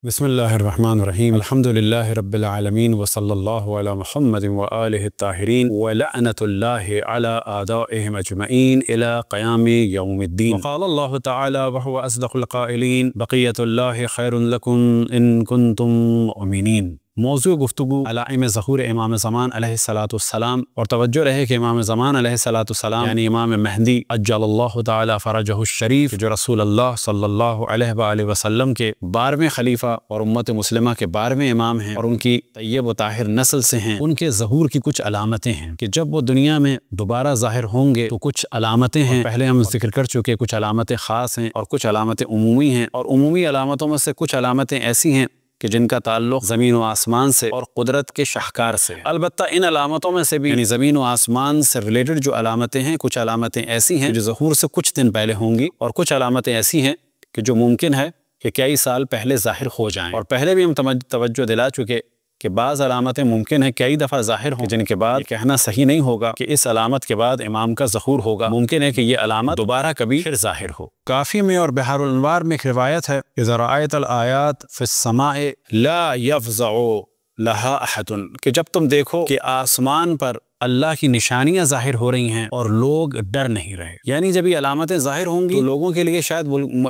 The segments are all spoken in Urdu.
بسم اللہ الرحمن الرحیم الحمد للہ رب العالمین وصلی اللہ علی محمد وآلہ الطاہرین ولعنۃ اللہ علی اعدائہم اجمعین الی قیام یوم الدین وقال اللہ تعالی وهو اصدق القائلین بقیۃ اللہ خیر لکم ان کنتم مؤمنین۔ موضوع گفتگو علائم ظہور امام زمان علیہ الصلاۃ والسلام، اور توجہ رہے کہ امام زمان علیہ الصلاۃ والسلام یعنی امام مہدی عجل اللہ تعالی فرجہ الشریف، جو رسول اللہ صلی اللہ علیہ وآلہ وسلم کے 12ویں خلیفہ اور امت مسلمہ کے 12ویں امام ہیں اور ان کی طیب و طاہر نسل سے ہیں، ان کے ظہور کی کچھ علامتیں ہیں کہ جب وہ دنیا میں دوبارہ ظاہر ہوں گے تو کچھ علامتیں ہیں، پہلے ہم ذکر کر چکے، کچھ علامتیں خاص ہیں اور کچھ علامتیں عمومی ہیں، اور عمومی علامتوں میں سے کچھ علامتیں ایسی ہیں کہ جن کا تعلق زمین و آسمان سے اور قدرت کے شاہکار سے۔ البتہ ان علامتوں میں سے بھی یعنی زمین و آسمان سے ریلیٹڈ جو علامتیں ہیں، کچھ علامتیں ایسی ہیں جو ظہور سے کچھ دن پہلے ہوں گی، اور کچھ علامتیں ایسی ہیں کہ جو ممکن ہے کہ کئی سال پہلے ظاہر ہو جائیں۔ اور پہلے بھی ہم توجہ دلا چکے کہ بعض علامتیں ممکن ہے کئی دفعہ ظاہر ہوں، جن کے بعد کہنا صحیح نہیں ہوگا کہ اس علامت کے بعد امام کا ظہور ہوگا، ممکن ہے کہ یہ علامت دوبارہ کبھی پھر ظاہر ہو۔ کافی میں اور بحار الانوار میں ایک روایت ہے، اذا رأیت الآیات فی السماء لا یفزع لہا احد، کہ جب تم دیکھو کہ آسمان پر اللہ کی نشانیاں ظاہر ہو رہی ہیں اور لوگ ڈر نہیں رہے، یعنی جب یہ علامتیں ظاہر ہوں گی تو لوگوں کے لیے شاید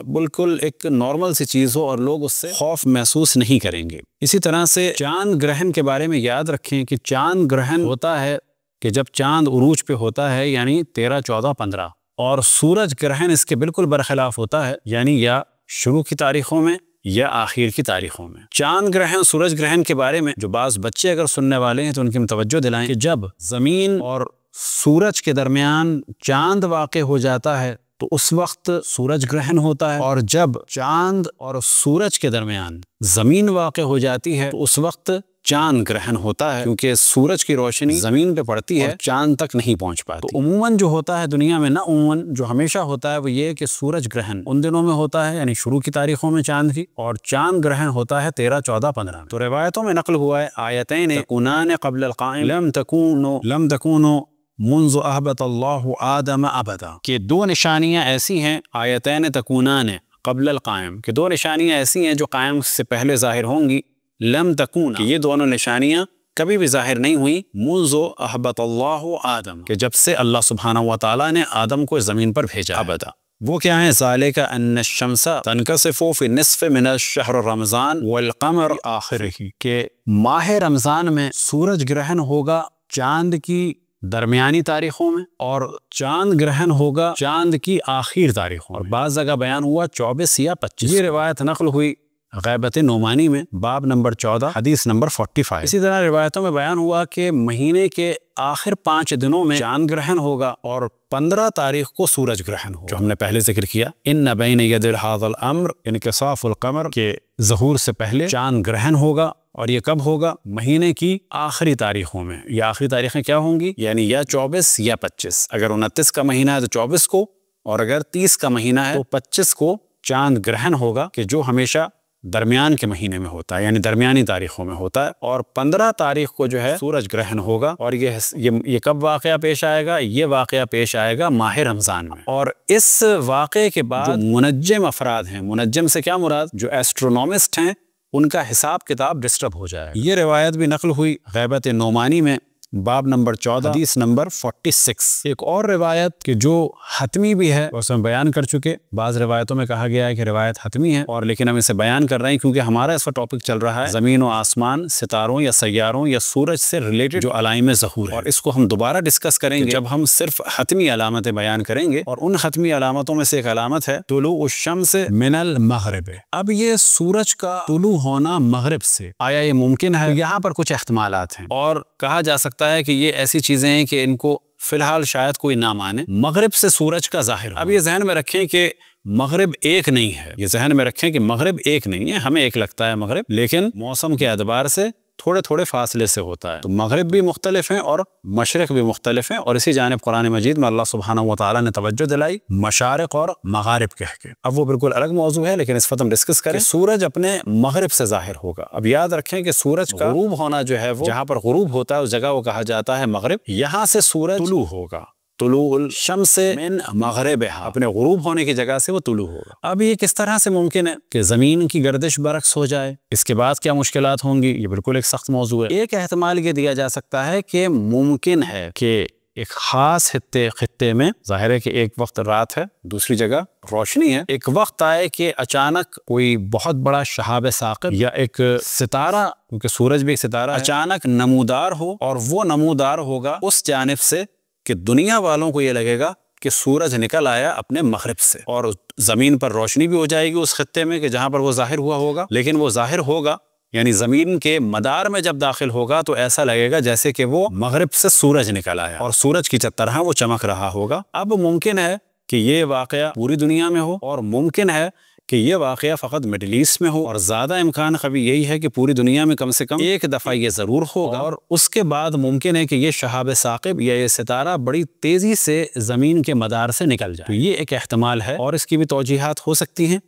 بالکل ایک نارمل سی چیز ہو اور لوگ اس سے خوف محسوس نہیں کریں گے۔ اسی طرح سے چاند گرہن کے بارے میں یاد رکھیں کہ چاند گرہن ہوتا ہے کہ جب چاند عروج پہ ہوتا ہے، یعنی 13، 14، 15، اور سورج گرہن اس کے بالکل برخلاف ہوتا ہے، یعنی یا شروع کی تاریخوں میں یا آخر کی تاریخوں میں۔ چاند گرہن، سورج گرہن کے بارے میں جو بعض بچے اگر سننے والے ہیں تو ان کی توجہ دلائیں کہ جب زمین اور سورج کے درمیان چاند واقع ہو جاتا ہے تو اس وقت سورج گرہن ہوتا ہے، اور جب چاند اور سورج کے درمیان زمین واقع ہو جاتی ہے تو اس وقت چاند گرہن ہوتا ہے، کیونکہ سورج کی روشنی زمین پہ پڑتی ہے اور چاند تک نہیں پہنچ پاتی۔ تو عموماً جو ہوتا ہے دنیا میں، عموماً جو ہمیشہ ہوتا ہے وہ یہ کہ سورج گرہن ان دنوں میں ہوتا ہے، یعنی شروع کی تاریخوں میں چاند کی، اور چاند گرہن ہوتا ہے 13، 14، 15 میں۔ تو روایتوں میں نقل ہوا ہے، آیتین تکونان قبل القائم لم تکونوا منذ اہبط اللہ آدم ابدا، کہ دو نشانیاں ایسی ہیں، آیتین تکونان قبل القائم، کہ دو نشانیاں ایسی ہیں جو قائم سے پہلے ظاہر ہوں گی، لم تکون، کہ یہ دونوں نشانیاں کبھی بھی ظاہر نہیں ہوئی، منذ اہبط اللہ آدم، کہ جب سے اللہ سبحانہ و تعالیٰ نے آدم کو زمین پر بھیجا۔ ابدا وہ کیا ہیں؟ ذالک ان الشمس تنکسف فی النصف من الشہر رمضان والقمر آخرہ، کہ ماہ رمضان میں سورج گرہن ہوگا چاند کی درمیانی تاریخوں میں، اور چاند گرہن ہوگا چاند کی آخر تاریخوں، اور بعض جگہ بیان ہوا 24 یا 25۔ یہ روایت نقل ہوئی غیبت نعمانی میں، باب نمبر 14، حدیث نمبر 45۔ اسی طرح روایتوں میں بیان ہوا کہ مہینے کے آخر 5 دنوں میں چاند گرہن ہوگا، اور 15 تاریخ کو سورج گرہن ہوگا، جو ہم نے پہلے ذکر کیا، ان بین ید ھذا الامر انکساف القمر، کے ظہور سے پہلے چاند گرہن ہوگا، اور یہ کب ہوگا؟ مہینے کی آخری تاریخوں میں۔ یہ آخری تاریخیں کیا ہوں گی؟ یعنی یا 24 یا 25۔ اگر 29 کا مہینہ ہے تو 24 کو، اور اگر 30 کا مہینہ ہے تو 25 کو چاند گرہن ہوگا، کہ جو ہمیشہ درمیان کے مہینے میں ہوتا ہے، یعنی درمیانی تاریخوں میں ہوتا ہے، اور 15 تاریخ کو جو ہے سورج گرہن ہوگا، اور یہ کب واقعہ پیش آئے گا؟ یہ واقعہ پیش آئے گا ماہ رمضان میں۔ اور اس واقعے کے بعد جو منجم افراد ہیں، منجم سے کیا مراد؟ جو ایسٹرونومسٹ ہیں، ان کا حساب کتاب ڈسٹرب ہو جائے گا۔ یہ روایت بھی نقل ہوئی غیبت نعمانی میں، باب نمبر 14، حدیث نمبر 46۔ ایک اور روایت کہ جو حتمی بھی ہے، اس میں بیان کر چکے، بعض روایتوں میں کہا گیا ہے کہ روایت حتمی ہے، اور لیکن ہم اسے بیان کر رہے ہیں کیونکہ ہمارا اس کا ٹاپک چل رہا ہے زمین و آسمان، ستاروں یا سیاروں یا سورج سے ریلیٹڈ جو علائم ظہور ہے، اور اس کو ہم دوبارہ ڈسکس کریں گے جب ہم صرف حتمی علامتیں بیان کریں گے، اور ان حتمی علامتوں میں سے ایک علامت ہے طلوع الشمس من المغرب۔ اب یہ سورج کا طلوع ہونا مغرب سے، آیا یہ ممکن ہے؟ یہاں پر کچھ احتمالات ہیں، اور کہا جا سکتا ہے کہ یہ ایسی چیزیں ہیں کہ ان کو فی الحال شاید کوئی نہ مانے۔ مغرب سے سورج کا ظاہر ہو، اب یہ ذہن میں رکھیں کہ مغرب ایک نہیں ہے، یہ ذہن میں رکھیں کہ مغرب ایک نہیں ہے، ہمیں ایک لگتا ہے مغرب، لیکن موسم کے اعتبار سے تھوڑے تھوڑے فاصلے سے ہوتا ہے، تو مغرب بھی مختلف ہیں اور مشرق بھی مختلف ہیں، اور اسی جانب قرآن مجید میں اللہ سبحانہ و تعالیٰ نے توجہ دلائی مشارق اور مغارب کہہ کے۔ اب وہ بالکل الگ موضوع ہے، لیکن اس وقت ہم ڈسکس کریں سورج اپنے مغرب سے ظاہر ہوگا۔ اب یاد رکھیں کہ سورج کا غروب ہونا جو ہے، وہ جہاں پر غروب ہوتا ہے اس جگہ وہ کہا جاتا ہے مغرب، یہاں سے سورج طلوع ہوگا، طلوع الشمس من مغربها، اپنے غروب ہونے کی جگہ سے وہ طلوع ہوگا۔ اب یہ کس طرح سے ممکن ہے کہ زمین کی گردش برعکس ہو جائے؟ اس کے بعد کیا مشکلات ہوں گی؟ یہ بالکل ایک سخت موضوع ہے۔ ایک احتمال یہ دیا جا سکتا ہے کہ ممکن ہے کہ ایک خاص خطے میں، ظاہر ہے کہ ایک وقت رات ہے، دوسری جگہ روشنی ہے، ایک وقت آئے کہ اچانک کوئی بہت بڑا شہاب ثاقب یا ایک ستارہ، کیونکہ سورج بھی ایک ستارہ ہے، اچانک نمودار ہو، اور وہ نمودار ہوگا اس جانب سے کہ دنیا والوں کو یہ لگے گا کہ سورج نکل آیا اپنے مغرب سے، اور زمین پر روشنی بھی ہو جائے گی اس خطے میں کہ جہاں پر وہ ظاہر ہوا ہوگا، لیکن وہ ظاہر ہوگا یعنی زمین کے مدار میں جب داخل ہوگا تو ایسا لگے گا جیسے کہ وہ مغرب سے سورج نکل آیا اور سورج کی طرح وہ چمک رہا ہوگا۔ اب ممکن ہے کہ یہ واقعہ پوری دنیا میں ہو، اور ممکن ہے کہ یہ واقعہ فقط مڈل ایسٹ میں ہو، اور زیادہ امکان قوی یہی ہے کہ پوری دنیا میں کم سے کم ایک دفعہ یہ ضرور ہوگا، اور اس کے بعد ممکن ہے کہ یہ شہاب ثاقب یا یہ ستارہ بڑی تیزی سے زمین کے مدار سے نکل جائے۔ تو یہ ایک احتمال ہے، اور اس کی بھی توجیحات ہو سکتی ہیں۔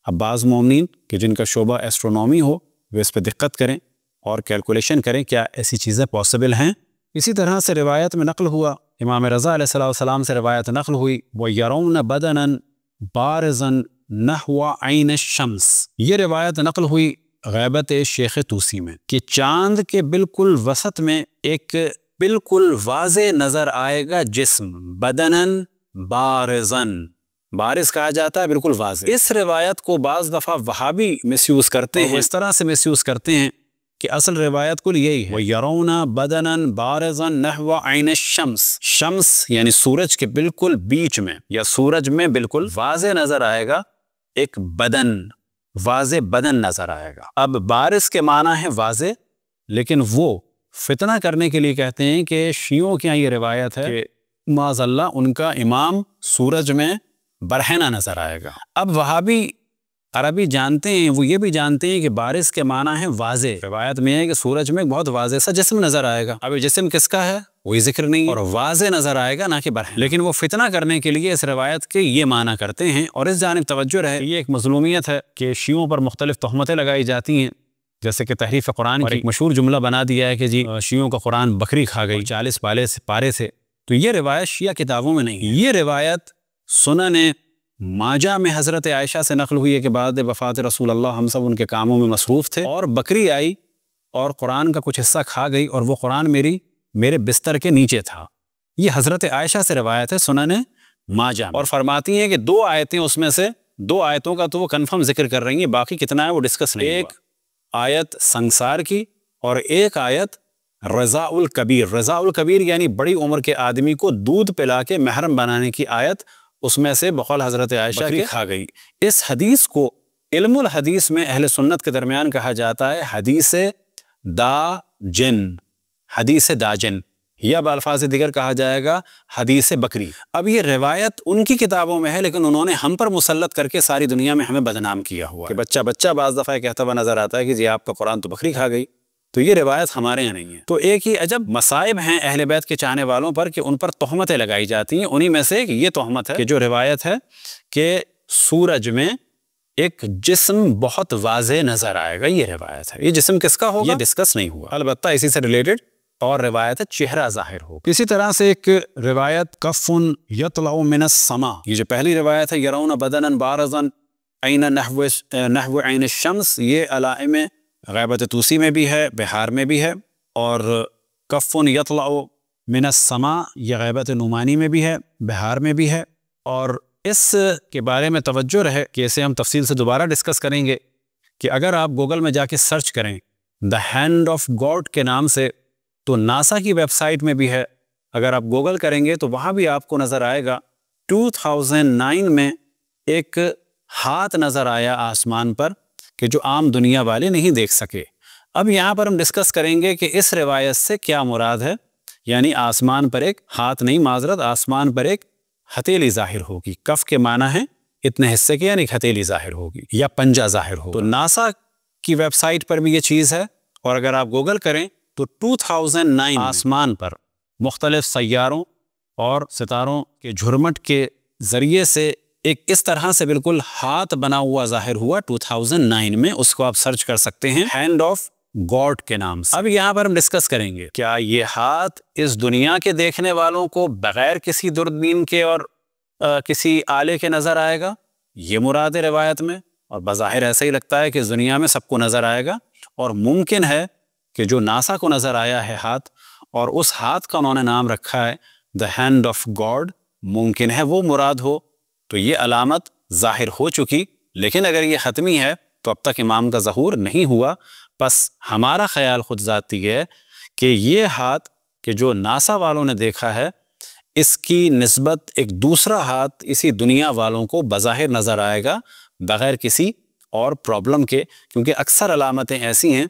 اب بعض مومنین کہ جن کا شعبہ ایسٹرونومی ہو وہ اس پہ دقت کریں اور کیلکولیشن کریں کیا ایسی چیزیں پاسبل ہیں۔ اسی طرح سے روایت میں نقل ہوا، امام رضا علیہ السلام سے روایت نقل ہوئی، وَيَرَوْنَ بَدَنًا بَارِزًا نَحْوَ عَيْنِ الشَّمْسِ، یہ روایت نقل ہوئی غیبت شیخ طوسی میں کہ چاند کے بالکل وسط میں ایک بالکل واضح نظر آئے گا جسم، بدنن بارزن، بارز کہا جاتا ہے بالکل واضح۔ اس روایت کو بعض دفعہ وہابی مس یوز کرتے ہیں، اس طرح سے مس یوز کرتے ہیں کہ اصل روایت کل یہی ہے، وَيَرَوْنَ بَدَنًا بَارِزًا نَحْوَ عَيْنِ الشَّمْسِ، شمس یعنی سورج کے بالکل بیچ میں یا سورج میں بالکل واضح نظر آئے گا ایک بدن، واضح بدن نظر آئے گا۔ اب بارز کے معنی ہے واضح، لیکن وہ فتنہ کرنے کے لیے کہتے ہیں کہ شیعوں کے یہاں یہ روایت ہے کہ معاذ اللہ ان کا امام سورج میں برہنہ نظر آئے گا۔ اب وہابی عربی جانتے ہیں، وہ یہ بھی جانتے ہیں کہ بارز کے معنی ہے واضح، روایت میں ہے کہ سورج میں بہت واضح سا جسم نظر آئے گا، اب یہ جسم کس کا ہے وہی ذکر نہیں، اور واضح نظر آئے گا نہ کہ برہنہ، لیکن وہ فتنہ کرنے کے لیے اس روایت کے یہ معنی کرتے ہیں۔ اور اس جانب توجہ رہے، یہ ایک مظلومیت ہے کہ شیعوں پر مختلف تہمتیں لگائی جاتی ہیں، جیسے کہ تحریف قرآن کی ایک مشہور جملہ بنا دیا ہے کہ جی شیعوں کا قرآن بکری کھا گئی 40 پارے سے، تو یہ روایت شیعہ کتابوں میں نہیں ہے۔ یہ روایت سنن ماجہ میں حضرت عائشہ سے نقل ہوئی ہے کہ بعد وفات رسول اللہ ہم سب ان کے کاموں میں مصروف تھے، اور بکری آئی اور قرآن کا کچھ حصہ کھا گئی، اور وہ قرآن میرے بستر کے نیچے تھا۔ یہ حضرت عائشہ سے روایت ہے سنن ماجہ، اور فرماتی ہیں کہ 2 آیتیں اس میں سے 2 آیتوں کا تو وہ کنفرم ذکر کر رہی ہیں، باقی کتنا ہے وہ ڈسکس نہیں ہوا۔ ایک آیت سنگسار کی اور ایک آیت رضاء الکبیر، رضاء الکبیر یعنی بڑی عمر کے آدمی کو دودھ پلا کے محرم بنانے کی آیت، اس میں سے بقول حضرت عائشہ کی کھا گئی۔ اس حدیث کو علم الحدیث میں اہل سنت کے درمیان کہا جاتا ہے حدیث دا جن، حدیث دا جن، یا بالفاظ دیگر کہا جائے گا حدیث بکری۔ اب یہ روایت ان کی کتابوں میں ہے، لیکن انہوں نے ہم پر مسلط کر کے ساری دنیا میں ہمیں بدنام کیا ہوا کہ بچہ بعض دفعہ کہتا ہوا نظر آتا ہے کہ جی آپ کا قرآن تو بکری کھا گئی، تو یہ روایت ہمارے یہاں نہیں ہے۔ تو ایک ہی عجب مصائب ہیں اہل بیت کے چاہنے والوں پر کہ ان پر تہمتیں لگائی جاتی ہیں، انہی میں سے ایک یہ تہمت ہے کہ جو روایت ہے کہ سورج میں ایک جسم بہت واضح نظر آئے گا، یہ روایت ہے۔ یہ جسم کس کا ہوگا یہ ڈسکس نہیں ہوا، البتہ اسی سے ریلیٹڈ اور روایت ہے چہرہ ظاہر ہوگا۔ اسی طرح سے ایک روایت کف یطلع من السماء، یہ جو پہلی روایت ہے یرون بدنا بارزا عین نحو عین الشمس، یہ علائم غیبت طوسی میں بھی ہے، بہار میں بھی ہے، اور کف یطلع من السماء یہ غیبت نعمانی میں بھی ہے، بہار میں بھی ہے۔ اور اس کے بارے میں توجہ رہے کہ اسے ہم تفصیل سے دوبارہ ڈسکس کریں گے کہ اگر آپ گوگل میں جا کے سرچ کریں دا ہینڈ آف گاڈ کے نام سے، تو ناسا کی ویب سائٹ میں بھی ہے، اگر آپ گوگل کریں گے تو وہاں بھی آپ کو نظر آئے گا 2009 میں ایک ہاتھ نظر آیا آسمان پر کہ جو عام دنیا والے نہیں دیکھ سکے۔ اب یہاں پر ہم ڈسکس کریں گے کہ اس روایت سے کیا مراد ہے، یعنی آسمان پر ایک ہاتھ نہیں، معذرت، آسمان پر ایک ہتھیلی ظاہر ہوگی، کف کے معنی ہے اتنے حصے کے، یعنی ایک ہتھیلی ظاہر ہوگی یا پنجہ ظاہر ہوگا۔ تو ناسا کی ویب سائٹ پر بھی یہ چیز ہے، اور اگر آپ گوگل کریں تو 2009 آسمان پر مختلف سیاروں اور ستاروں کے جھرمٹ کے ذریعے سے ایک اس طرح سے بالکل ہاتھ بنا ہوا ظاہر ہوا 2009 میں، اس کو آپ سرچ کر سکتے ہیں، ہینڈ آف گاڈ کے نام سے۔ اب یہاں پر ہم ڈسکس کریں گے کیا یہ ہاتھ اس دنیا کے دیکھنے والوں کو بغیر کسی دوربین کے اور کسی آلے کے نظر آئے گا، یہ مراد ہے روایت میں، اور بظاہر ایسا ہی لگتا ہے کہ اس دنیا میں سب کو نظر آئے گا، اور ممکن ہے کہ جو ناسا کو نظر آیا ہے ہاتھ، اور اس ہاتھ کا انہوں نے نام رکھا ہے دا ہینڈ آف گاڈ، ممکن ہے وہ مراد ہو۔ تو یہ علامت ظاہر ہو چکی، لیکن اگر یہ حتمی ہے تو اب تک امام کا ظہور نہیں ہوا۔ پس ہمارا خیال خود ذاتی ہے کہ یہ ہاتھ کہ جو ناسا والوں نے دیکھا ہے، اس کی نسبت ایک دوسرا ہاتھ اسی دنیا والوں کو بظاہر نظر آئے گا بغیر کسی اور پرابلم کے، کیونکہ اکثر علامتیں ایسی ہیں